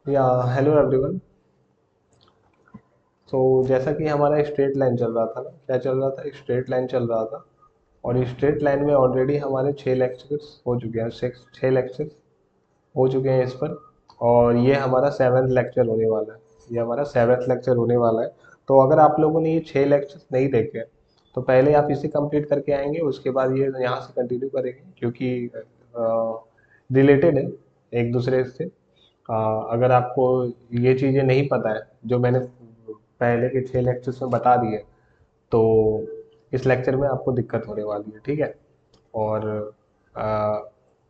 या hello everyone. तो जैसा कि हमारा स्ट्रेट लाइन चल रहा था ना, क्या चल रहा था, स्ट्रेट लाइन चल रहा था। और स्ट्रेट लाइन में ऑलरेडी हमारे 6 लेक्चर्स हो चुके हैं, 6 लेक्चर्स हो चुके हैं इस पर। और ये हमारा 7th लेक्चर होने वाला है। ये हमारा 7th लेक्चर होने वाला है। तो अगर आप लोगों ने ये 6 लेक्चर्स नहीं देखे हैं, तो पहले आप इसे कंप्लीट करके आएंगे, उसके बाद ये यहाँ से कंटिन्यू करेंगे, क्योंकि रिलेटेड है एक दूसरे से। अगर आपको ये चीज़ें नहीं पता है जो मैंने पहले के 6 लेक्चर्स में बता दिए, तो इस लेक्चर में आपको दिक्कत होने वाली है, ठीक है। और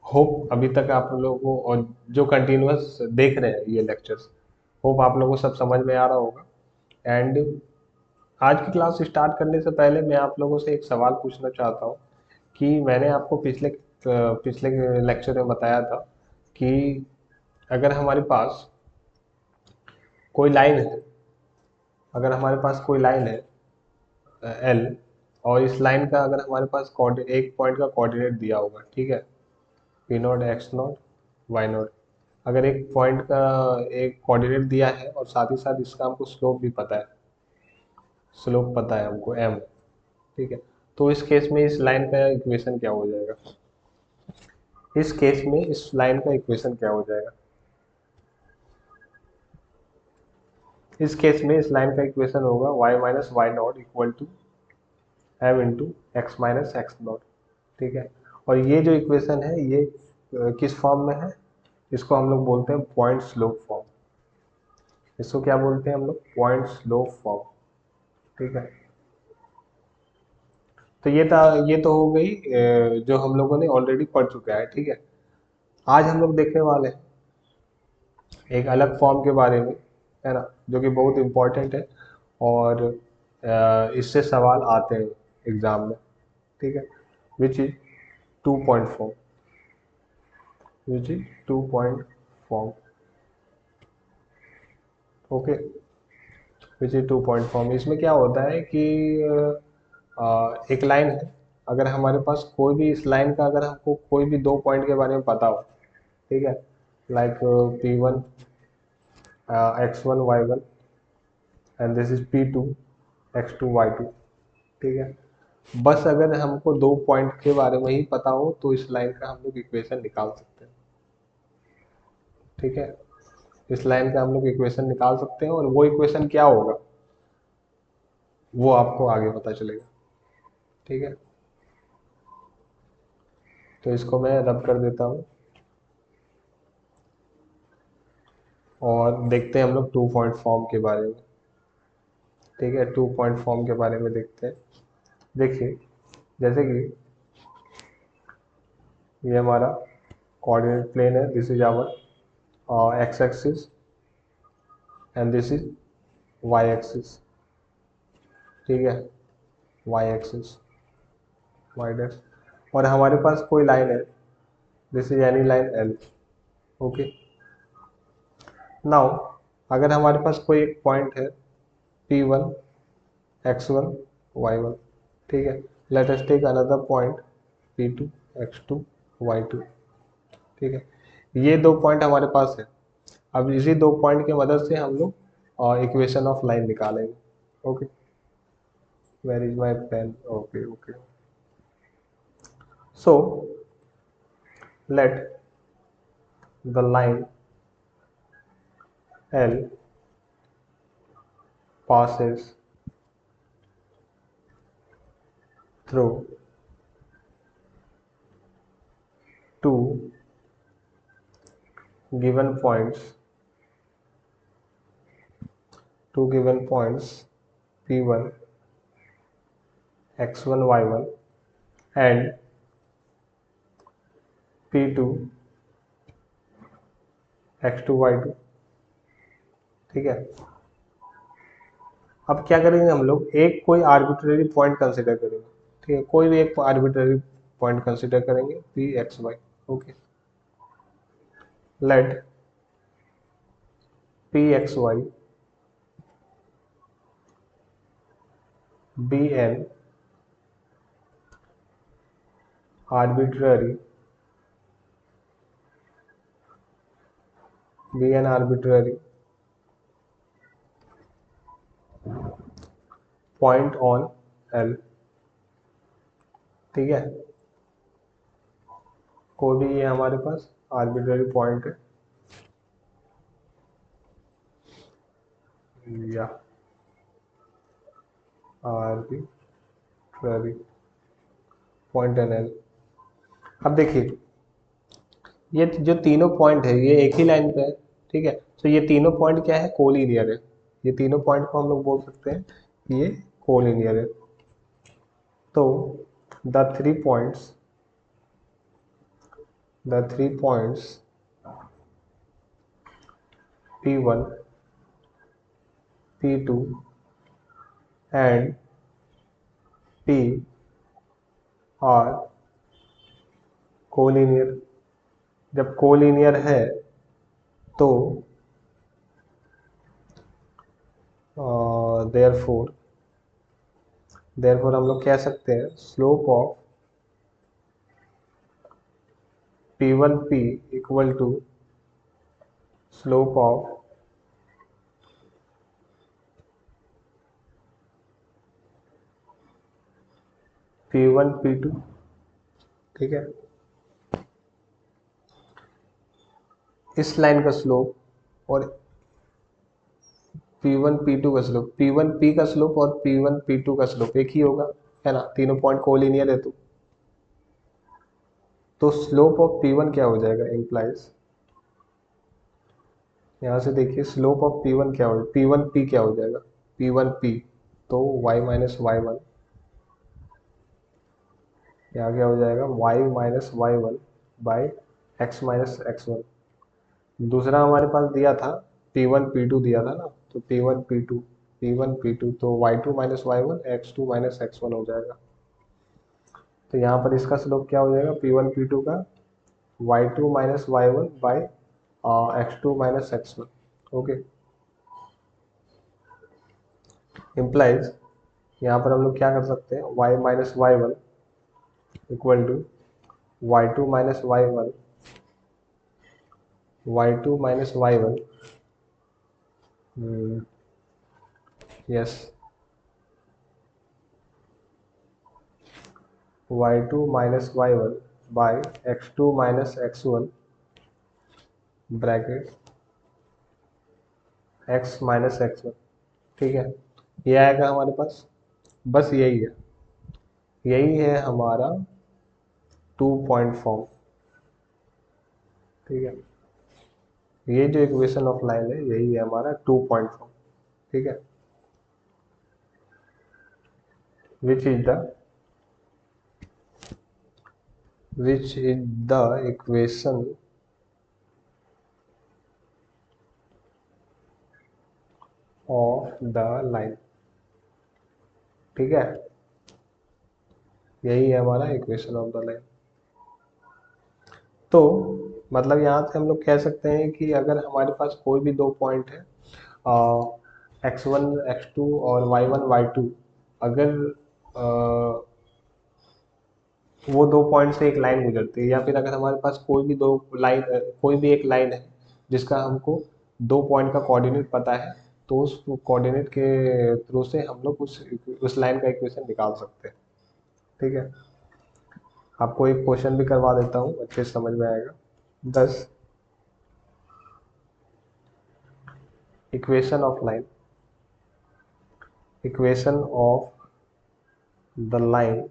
होप अभी तक आप लोगों को, और जो कंटिन्यूअस देख रहे हैं ये लेक्चर्स, होप आप लोगों को सब समझ में आ रहा होगा। एंड आज की क्लास स्टार्ट करने से पहले मैं आप लोगों से एक सवाल पूछना चाहता हूँ कि मैंने आपको पिछले लेक्चर में बताया था कि अगर हमारे पास कोई लाइन है, अगर हमारे पास कोई लाइन है एल, और इस लाइन का अगर हमारे पास एक पॉइंट का कोऑर्डिनेट दिया होगा, ठीक है, P naught, X naught, Y naught. अगर एक पॉइंट का एक कोऑर्डिनेट दिया है और साथ ही साथ इसका हमको स्लोप भी पता है, स्लोप पता है हमको एम, ठीक है, तो इस केस में इस लाइन का इक्वेशन क्या हो जाएगा? इस केस में इस लाइन का इक्वेशन क्या हो जाएगा? इस केस में इस लाइन का इक्वेशन होगा y minus Y naught equal to M into X minus X naught, ठीक है। और ये जो इक्वेशन है ये किस फॉर्म में है? इसको हम लोग बोलते हैं पॉइंट स्लोप फॉर्म। इसको क्या बोलते हैं हम लोग? पॉइंट स्लोप फॉर्म, ठीक है। तो ये तो हो गई जो हम लोगों ने ऑलरेडी पढ़ चुका है, ठीक है। आज हम लोग देखने वाले हैं एक अलग फॉर्म के बारे में, है ना, जो कि बहुत इम्पोर्टेंट है। और इससे सवाल आते हैं एग्जाम में, ठीक है। Which is 2 point form, which is 2 point form, okay. Which is 2 point form, इसमें क्या होता है कि एक लाइन है, अगर हमारे पास कोई भी इस लाइन का, अगर हमको कोई भी 2 पॉइंट के बारे में पता हो, ठीक है, like P1 x1 y1 and this is P2 x2 y2, ठीक है। बस अगर हमको 2 पॉइंट के बारे में ही पता हो तो इस लाइन का हम लोग इक्वेशन निकाल सकते हैं, ठीक है। इस लाइन का हम लोग इक्वेशन निकाल सकते हैं, और वो इक्वेशन क्या होगा वो आपको आगे पता चलेगा, ठीक है। तो इसको मैं रब कर देता हूँ और देखते हैं हम लोग 2 पॉइंट फॉर्म के बारे में, ठीक है। 2 पॉइंट फॉर्म के बारे में देखते हैं। देखिए, जैसे कि ये हमारा कोऑर्डिनेट प्लेन है, this is our X axis and this is Y axis, ठीक है, वाई एक्सिस, वाई डैश। और हमारे पास कोई लाइन है, this is any line L, okay. Now अगर हमारे पास कोई एक पॉइंट है P1 x1 y1, ठीक है। Let us take another point P2 x2 y2, ठीक है। ये 2 पॉइंट हमारे पास है। अब इसी 2 पॉइंट की मदद से हम लोग इक्वेशन ऑफ लाइन निकालेंगे, okay. Where is my pen? Okay okay. So let the line L passes through two given points, P1 x1 y1 and P2 x2 y2, ठीक है। अब क्या करेंगे हम लोग, एक कोई आर्बिट्ररी पॉइंट कंसिडर करेंगे, ठीक है। कोई भी एक आर्बिट्ररी पॉइंट कंसिडर करेंगे P X Y, okay. Let P X Y be an arbitrary be an arbitrary point on L, ठीक है, कोई भी ये हमारे पास आर्बिट्ररी पॉइंट है या आर्बिट्ररी पॉइंट एन एल। अब देखिए ये जो तीनों पॉइंट है ये एक ही लाइन पे है, ठीक है, तो ये तीनों पॉइंट क्या है, कोलिनियर है। ये तीनों पॉइंट को हम लोग बोल सकते हैं कि ये कोलिनियर है। तो the three points P1, P2 and P are collinear. जब कोलिनियर है तो देयरफॉर हम लोग कह सकते हैं slope of P1P equal to slope of P1P2, ठीक है। इस लाइन का स्लोप और P1P2 का स्लोप, P1P का स्लोप और P1P2 का स्लोप एक ही होगा, है ना, तीनों पॉइंट कोलिनियर है। तो स्लोप ऑफ P1 क्या हो जाएगा, इंप्लाइज, यहाँ से देखिए स्लोप ऑफ P1 क्या हो, P1P क्या हो जाएगा, P1P, तो y माइनस वाई वन, यहाँ क्या हो जाएगा y minus Y one by X minus x one. दूसरा हमारे पास दिया था P1P2 दिया था ना, तो P1P2 तो y2 minus Y one x2 minus x one हो जाएगा। तो यहाँ पर इसका स्लोप क्या हो जाएगा P1P2 का y2 minus Y one by x2 minus x one, okay. Implies यहाँ पर हम लोग क्या कर सकते हैं, y minus Y one equal to y2 minus Y one, y2 minus Y one, yes, y2 minus Y one by x2 minus x one bracket x minus x one, ठीक है। ये आएगा हमारे पास, बस यही है, यही है हमारा 2 पॉइंट फॉर्म, ठीक है। ये जो इक्वेशन ऑफ लाइन है यही है हमारा 2 पॉइंट फॉर्म, ठीक है, which is the equation of the line, ठीक है, यही है हमारा इक्वेशन ऑफ द लाइन। तो मतलब यहाँ से हम लोग कह सकते हैं कि अगर हमारे पास कोई भी दो पॉइंट है x1 x2 और y1 y2, अगर वो दो पॉइंट से एक लाइन गुजरती है, या फिर अगर हमारे पास कोई भी दो लाइन, कोई भी एक लाइन है जिसका हमको दो पॉइंट का कोऑर्डिनेट पता है, तो उस कोऑर्डिनेट के थ्रू से हम लोग उस लाइन का इक्वेशन निकाल सकते हैं, ठीक है। आपको एक क्वेश्चन भी करवा देता हूँ, अच्छे से समझ में आएगा। 10 equation of line, equation of the line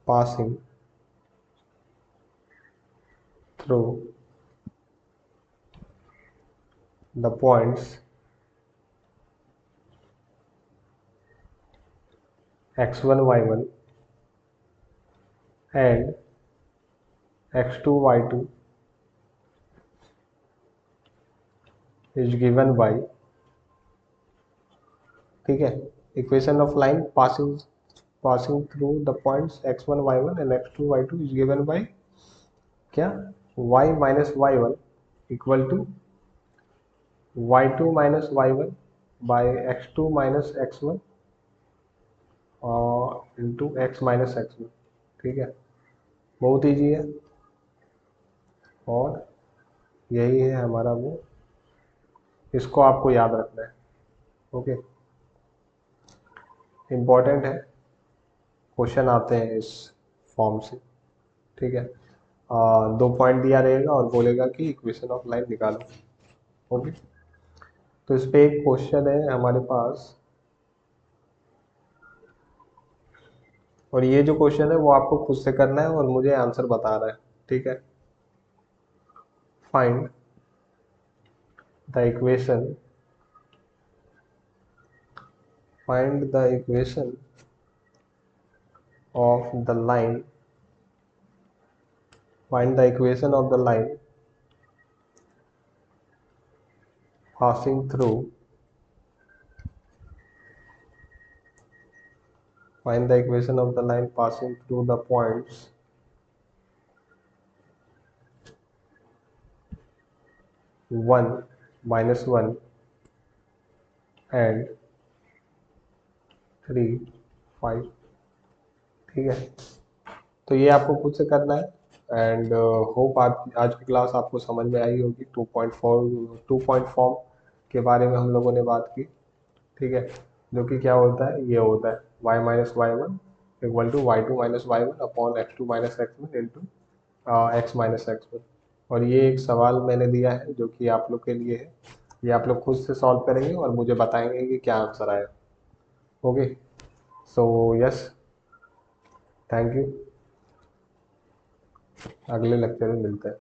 passing through the points x1 y1 and x2 y2 is given by, ठीक है, equation of line passing through the points x1 y1 and x2 y2 is given by क्या, y minus Y one equal to y2 minus Y one by x2 minus x one into x minus x one, ठीक है। बहुत easy है, और यही है हमारा वो, इसको आपको याद रखना है। ओके, इम्पॉर्टेंट है, क्वेश्चन आते हैं इस फॉर्म से। ठीक है, 2 पॉइंट दिया रहेगा और बोलेगा कि इक्वेशन ऑफ लाइन निकालो। ओके, तो इस पे एक क्वेश्चन है हमारे पास, और ये जो क्वेश्चन है वो आपको खुद से करना है और मुझे आंसर बताना है। ठीक है, find the equation, find the equation of the line, find the equation of the line passing through, find the equation of the line passing through the points 1, -1 and 3, 5। ठीक है, तो ये आपको खुद से करना है। एंड होप आज की क्लास आपको समझ में आई होगी। 2.4 फॉर्म के बारे में हम लोगों ने बात की। ठीक है, जो कि क्या होता है, ये होता है y-y1 equal to y2-y1 upon x2-x1 into x-x1। और ये एक सवाल मैंने दिया है जो कि आप लोग के लिए है, ये आप लोग खुद से सॉल्व करेंगे और मुझे बताएंगे कि क्या आंसर आया। Okay, so yes, thank you, अगले लेक्चर में मिलते हैं।